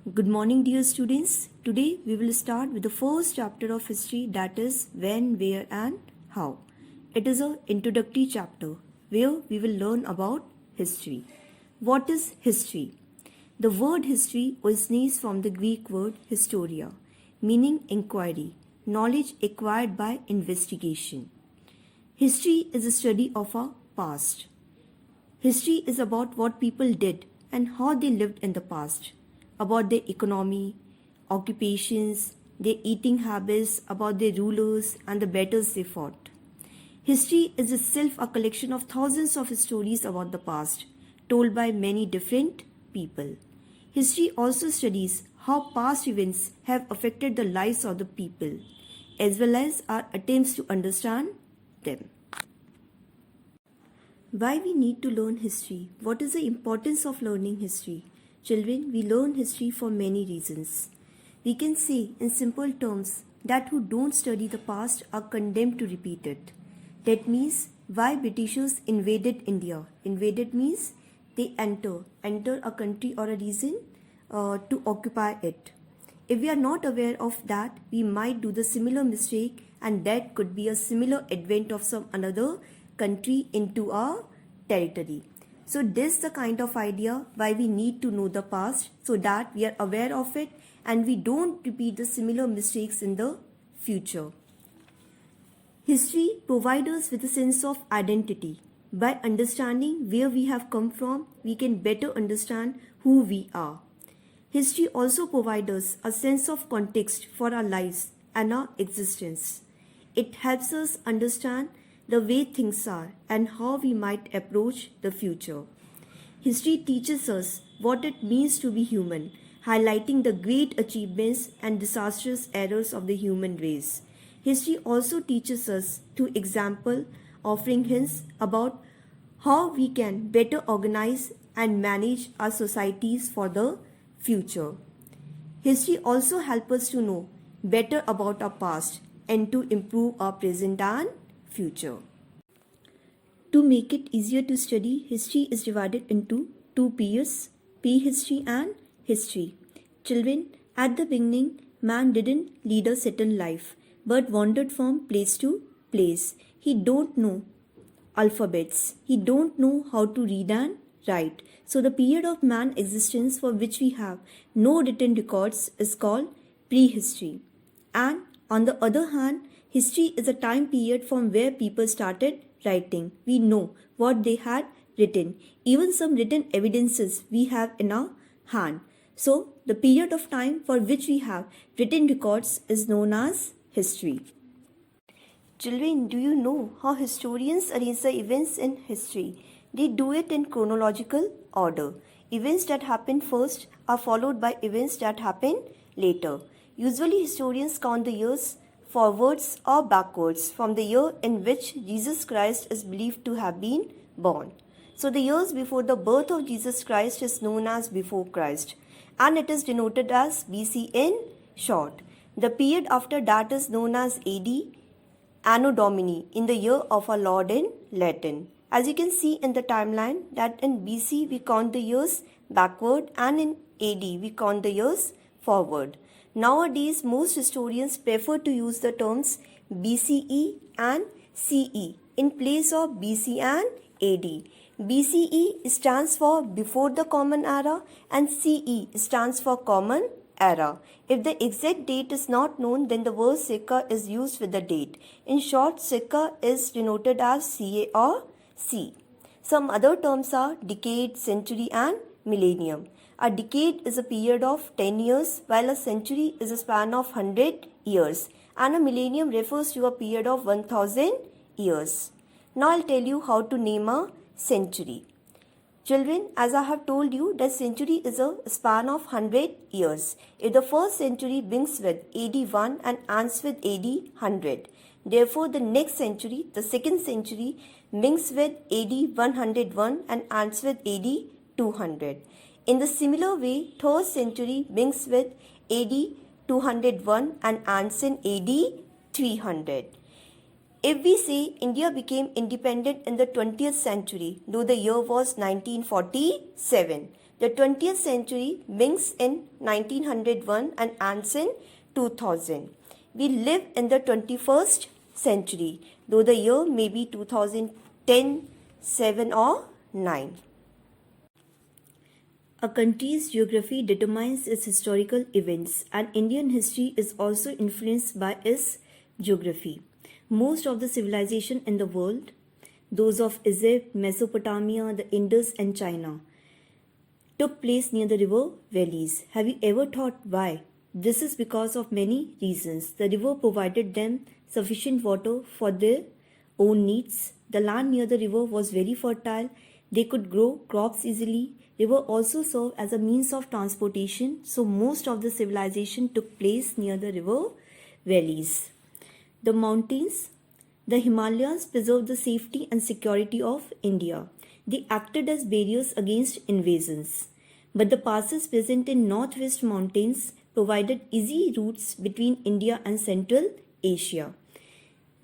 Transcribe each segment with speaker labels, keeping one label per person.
Speaker 1: Good morning, dear students. Today we will start with the first chapter of history, that is when, where, and how. It is an introductory chapter where we will learn about history. What is history? The word history originates from the Greek word historia, meaning inquiry, knowledge acquired by investigation. History is a study of our past. History is about what people did and how they lived in the past, about their economy, occupations, their eating habits, about their rulers and the battles they fought. History is itself a collection of thousands of stories about the past, told by many different people. History also studies how past events have affected the lives of the people, as well as our attempts to understand them. Why we need to learn history? What is the importance of learning history? Children, we learn history for many reasons. We can say in simple terms that who don't study the past are condemned to repeat it. That means why Britishers invaded India. Invaded means they enter a country or a region to occupy it. If we are not aware of that, we might do the similar mistake, and that could be a similar advent of some another country into our territory. So this is the kind of idea why we need to know the past so that we are aware of it and we don't repeat the similar mistakes in the future. History provides us with a sense of identity. By understanding where we have come from, we can better understand who we are. History also provides us a sense of context for our lives and our existence. It helps us understand the way things are and how we might approach the future. History teaches us what it means to be human, highlighting the great achievements and disastrous errors of the human race. History also teaches us to example, offering hints about how we can better organize and manage our societies for the future. History also helps us to know better about our past and to improve our present and future. To make it easier to study, history is divided into two periods, prehistory and history. Children, at the beginning, man didn't lead a settled life, but wandered from place to place. He don't know alphabets. He don't know how to read and write. So the period of man existence for which we have no written records is called prehistory. And on the other hand, history is a time period from where people started writing. We know what they had written. Even some written evidences we have in our hand. So the period of time for which we have written records is known as history. Children, do you know how historians arrange the events in history? They do it in chronological order. Events that happen first are followed by events that happen later. Usually historians count the years forwards or backwards from the year in which Jesus Christ is believed to have been born. So the years before the birth of Jesus Christ is known as before Christ, and it is denoted as BC in short. The period after that is known as AD, Anno Domini, in the year of our Lord in Latin. As you can see in the timeline that in BC we count the years backward and in AD we count the years forward. Nowadays, most historians prefer to use the terms BCE and CE in place of BC and AD. BCE stands for before the Common Era and CE stands for Common Era. If the exact date is not known, then the word circa is used with the date. In short, circa is denoted as CA or C. Some other terms are decade, century and millennium. A decade is a period of 10 years, while a century is a span of 100 years, and a millennium refers to a period of 1000 years. Now I'll tell you how to name a century. Children, as I have told you, that century is a span of 100 years. If the first century begins with AD 1 and ends with AD 100, therefore the next century, the second century, begins with AD 101 and ends with AD 200. In the similar way, third century begins with AD 201 and ends in AD 300. If we say India became independent in the 20th century, though the year was 1947, The 20th century begins in 1901 and ends in 2000. We live in the 21st century, though the year may be 2010, 7 or 9. A country's geography determines its historical events, and Indian history is also influenced by its geography. Most of the civilization in the world, those of Egypt, Mesopotamia, the Indus and China, took place near the river valleys. Have you ever thought why? This is because of many reasons. The river provided them sufficient water for their own needs. The land near the river was very fertile. They could grow crops easily. River also served as a means of transportation, so most of the civilization took place near the river valleys. The mountains, the Himalayas preserved the safety and security of India. They acted as barriers against invasions. But the passes present in northwest mountains provided easy routes between India and Central Asia.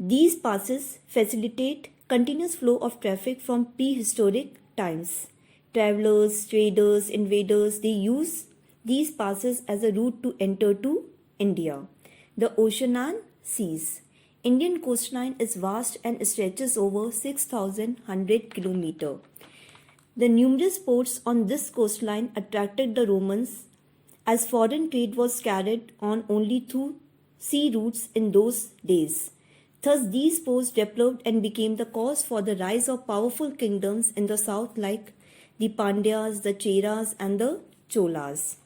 Speaker 1: These passes facilitate continuous flow of traffic from prehistoric times. Travelers, traders, invaders, they use these passes as a route to enter to India. The ocean and seas. Indian coastline is vast and stretches over 6,100 km. The numerous ports on this coastline attracted the Romans, as foreign trade was carried on only through sea routes in those days. Thus, these ports developed and became the cause for the rise of powerful kingdoms in the south like the Pandyas, the Cheras and the Cholas.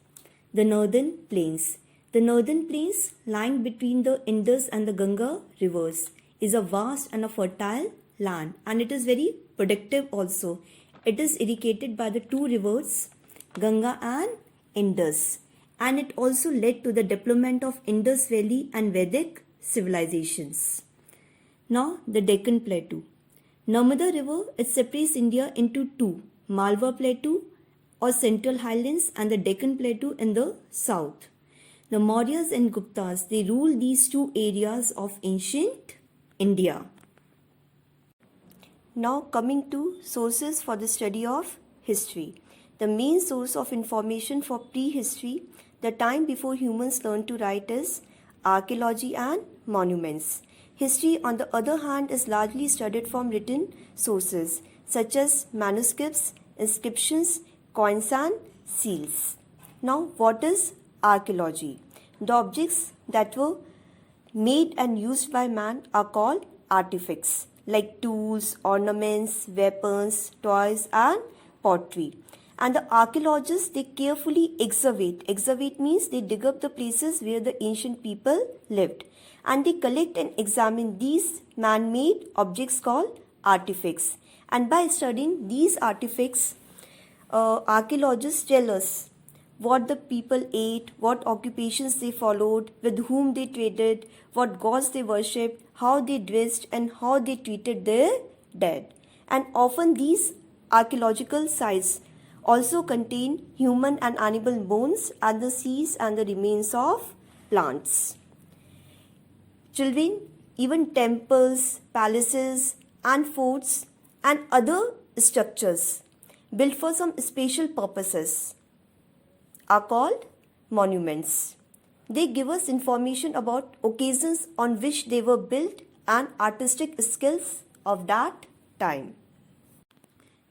Speaker 1: The northern plains. The northern plains, lying between the Indus and the Ganga rivers, is a vast and a fertile land, and it is very productive also. It is irrigated by the two rivers, Ganga and Indus, and it also led to the development of Indus Valley and Vedic civilizations. Now, the Deccan Plateau. Narmada River, it separates India into two, Malwa Plateau or Central Highlands and the Deccan Plateau in the south. The Mauryas and Guptas, they ruled these two areas of ancient India. Now coming to sources for the study of history. The main source of information for prehistory, the time before humans learned to write, is archaeology and monuments. History, on the other hand, is largely studied from written sources such as manuscripts, inscriptions, coins and seals. Now, what is archaeology? The objects that were made and used by man are called artifacts, like tools, ornaments, weapons, toys and pottery. And the archaeologists, they carefully excavate. Excavate means they dig up the places where the ancient people lived. And they collect and examine these man-made objects called artifacts. And by studying these artifacts, archaeologists tell us what the people ate, what occupations they followed, with whom they traded, what gods they worshipped, how they dressed and how they treated their dead. And often these archaeological sites also contain human and animal bones and the seeds and the remains of plants. Children, even temples, palaces and forts and other structures built for some special purposes are called monuments. They give us information about occasions on which they were built and artistic skills of that time.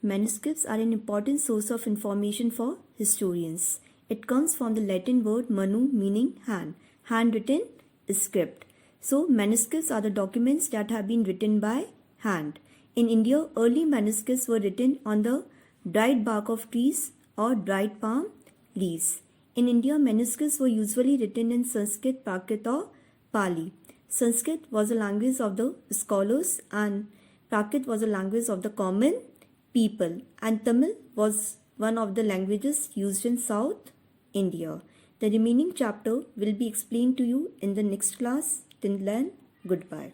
Speaker 1: Manuscripts are an important source of information for historians. It comes from the Latin word manu, meaning hand, handwritten script. So, manuscripts are the documents that have been written by hand. In India, early manuscripts were written on the dried bark of trees or dried palm leaves. In India, manuscripts were usually written in Sanskrit, Prakrit or Pali. Sanskrit was the language of the scholars and Prakrit was the language of the common people, and Tamil was one of the languages used in South India. The remaining chapter will be explained to you in the next class. Till then, goodbye.